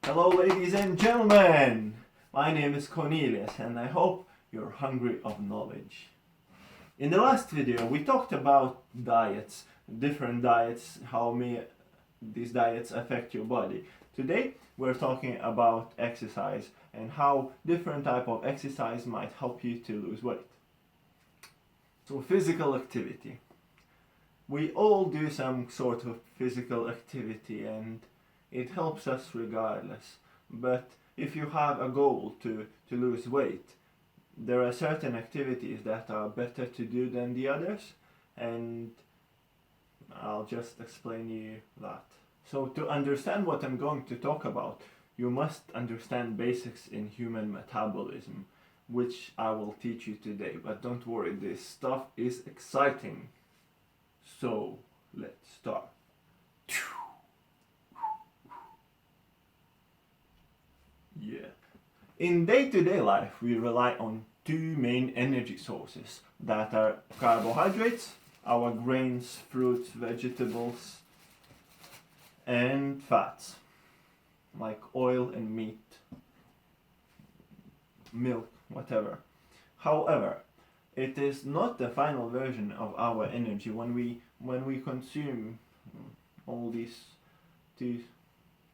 Hello, ladies and gentlemen! My name is Cornelius, and I hope you're hungry of knowledge. In the last video, we talked about diets, different diets, how may these diets affect your body. Today, we're talking about exercise and how different type of exercise might help you to lose weight. So, physical activity. We all do some sort of physical activity, and it helps us regardless. But if you have a goal to lose weight, there are certain activities that are better to do than the others, and I'll just explain you that. So to understand what I'm going to talk about, you must understand basics in human metabolism, which I will teach you today. But don't worry, this stuff is exciting. So let's start. Yeah. In day-to-day life, we rely on two main energy sources that are carbohydrates, our grains, fruits, vegetables, and fats, like oil and meat, milk, whatever. However, it is not the final version of our energy. When we consume all these two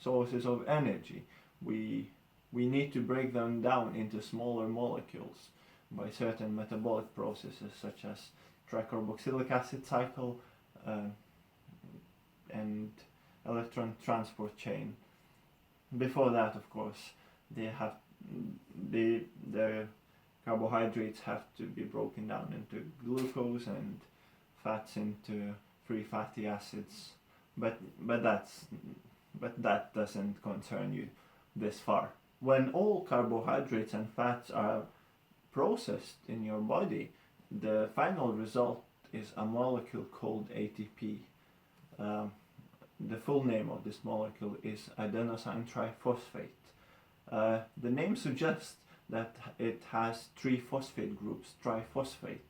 sources of energy, we need to break them down into smaller molecules by certain metabolic processes such as tricarboxylic acid cycle and electron transport chain. Before that, of course, the carbohydrates have to be broken down into glucose and fats into free fatty acids. But that doesn't concern you this far. When all carbohydrates and fats are processed in your body, the final result is a molecule called ATP. The full name of this molecule is adenosine triphosphate. The name suggests that it has three phosphate groups, triphosphate.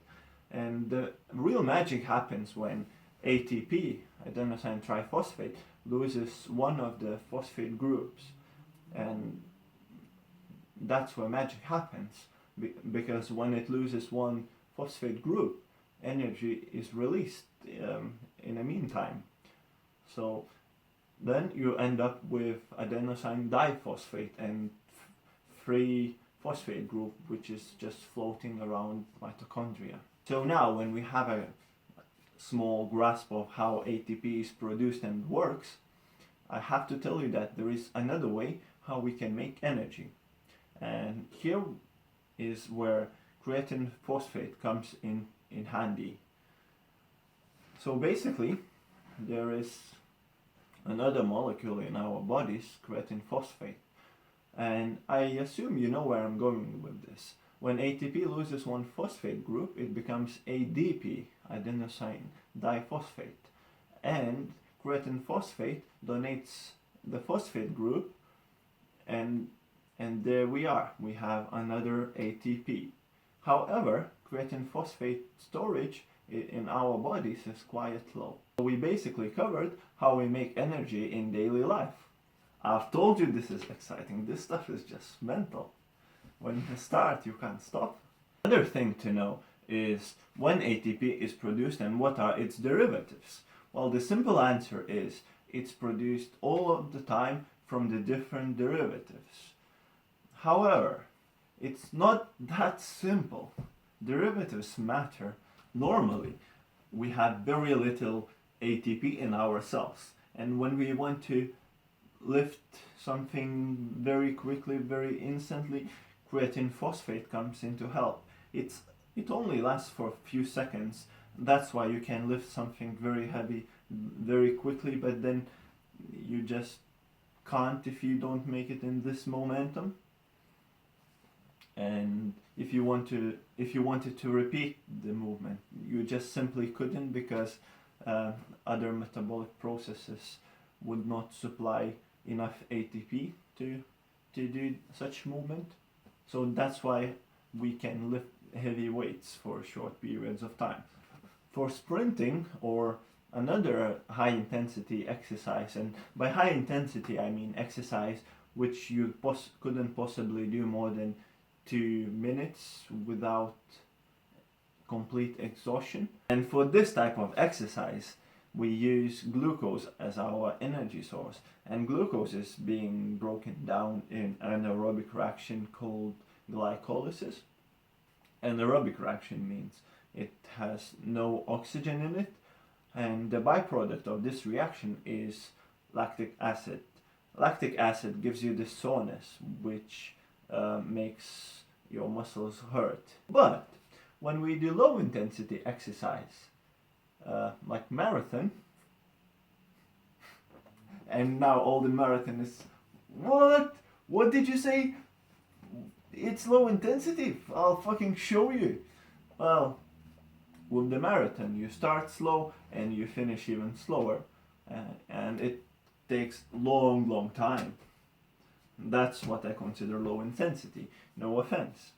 And the real magic happens when ATP, adenosine triphosphate, loses one of the phosphate groups. And that's where magic happens, because when it loses one phosphate group, energy is released in the meantime. So then you end up with adenosine diphosphate and free phosphate group, which is just floating around mitochondria. So now when we have a small grasp of how ATP is produced and works, I have to tell you that there is another way how we can make energy. And here is where creatine phosphate comes in handy. So basically, there is another molecule in our bodies, creatine phosphate. And I assume you know where I'm going with this. When ATP loses one phosphate group, it becomes ADP, adenosine diphosphate. And creatine phosphate donates the phosphate group, and there we are, we have another ATP. However, creatine phosphate storage in our bodies is quite low. We basically covered how we make energy in daily life. I've told you this is exciting, this stuff is just mental. When you start, you can't stop. Another thing to know is when ATP is produced and what are its derivatives. Well, the simple answer is it's produced all of the time from the different derivatives. However, it's not that simple. Derivatives matter. Normally, we have very little ATP in our cells, and when we want to lift something very quickly, very instantly, creatine phosphate comes in to help. It only lasts for a few seconds. That's why you can lift something very heavy very quickly, but then you just can't if you don't make it in this momentum. And if you wanted to repeat the movement, you just simply couldn't, because other metabolic processes would not supply enough ATP to do such movement. So that's why we can lift heavy weights for short periods of time. For sprinting or another high intensity exercise, and by high intensity I mean exercise which you couldn't possibly do more than 2 minutes without complete exhaustion. And for this type of exercise, we use glucose as our energy source, and glucose is being broken down in an anaerobic reaction called glycolysis. Anaerobic reaction means it has no oxygen in it, and the byproduct of this reaction is lactic acid. Lactic acid gives you this soreness, which makes your muscles hurt. But when we do low intensity exercise, like marathon, and now all the marathonists, what? What did you say? It's low intensity? I'll fucking show you. Well, with the marathon, you start slow and you finish even slower, and it takes long time. That's what I consider low intensity, no offense.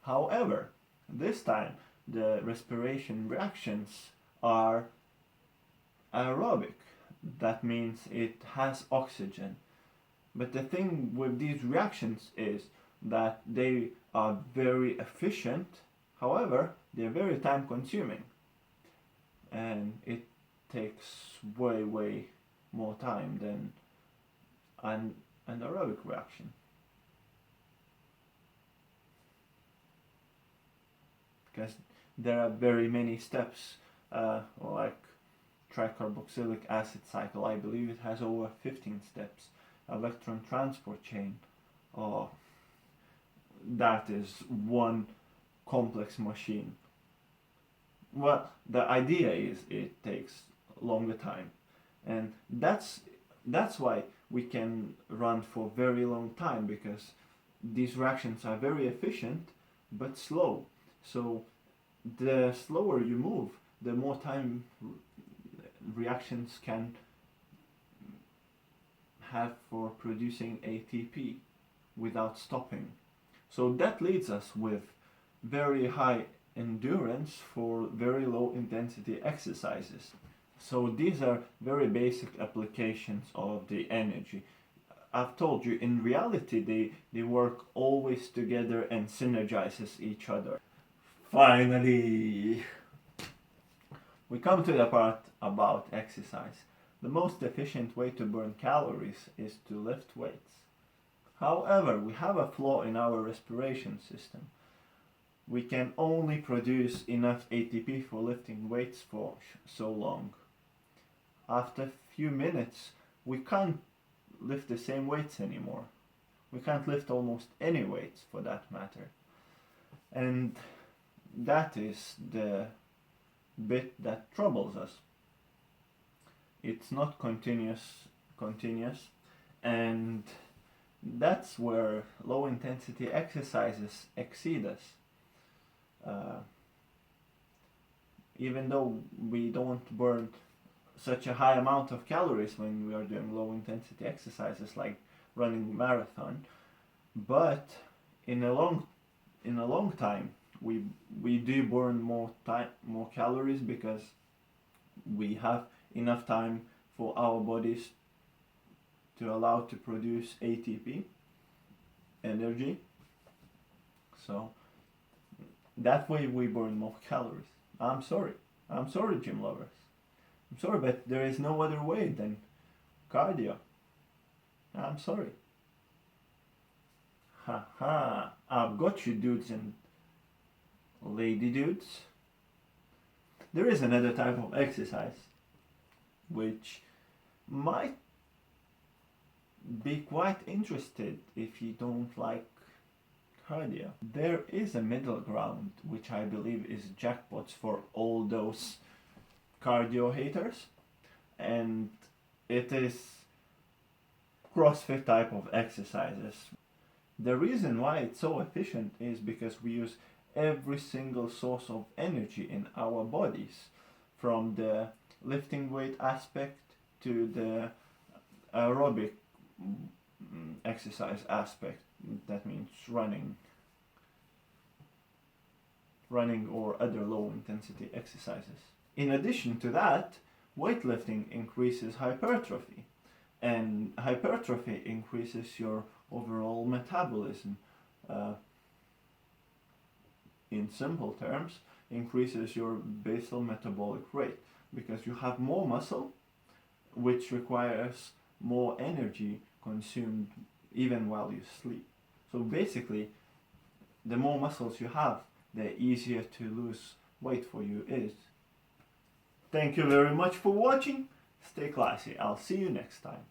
However, this time the respiration reactions are aerobic. That means it has oxygen. But the thing with these reactions is that they are very efficient, however, they're very time consuming. And it takes way more time than an aerobic reaction. Because there are very many steps, like tricarboxylic acid cycle, I believe it has over 15 steps. Electron transport chain, oh, that is one complex machine. Well, the idea is it takes longer time, and that's why we can run for very long time, because these reactions are very efficient but slow. So the slower you move, the more time reactions can have for producing ATP without stopping. So that leads us with very high endurance for very low intensity exercises. So these are very basic applications of the energy. I've told you, in reality they work always together and synergizes each other. Finally, we come to the part about exercise. The most efficient way to burn calories is to lift weights. However, we have a flaw in our respiration system. We can only produce enough ATP for lifting weights for so long. After a few minutes, we can't lift the same weights anymore. We can't lift almost any weights for that matter. And that is the bit that troubles us. It's not continuous, and that's where low intensity exercises exceed us. Even though we don't burn such a high amount of calories when we are doing low intensity exercises like running a marathon, but in a long time we do burn more calories, because we have enough time for our bodies to allow to produce ATP, energy. So that way we burn more calories. I'm sorry, gym lovers. I'm sorry, but there is no other way than cardio. I'm sorry. Haha, I've got you dudes and lady dudes. There is another type of exercise which might be quite interested if you don't like cardio. There is a middle ground which I believe is jackpots for all those cardio haters, and it is CrossFit type of exercises. The reason why it's so efficient is because we use every single source of energy in our bodies, from the lifting weight aspect to the aerobic exercise aspect. That means running or other low intensity exercises. In addition to that, weightlifting increases hypertrophy, And hypertrophy increases your overall metabolism. In simple terms, increases your basal metabolic rate because you have more muscle, which requires more energy consumed even while you sleep. So basically, the more muscles you have, the easier to lose weight for you is. Thank you very much for watching. Stay classy. I'll see you next time.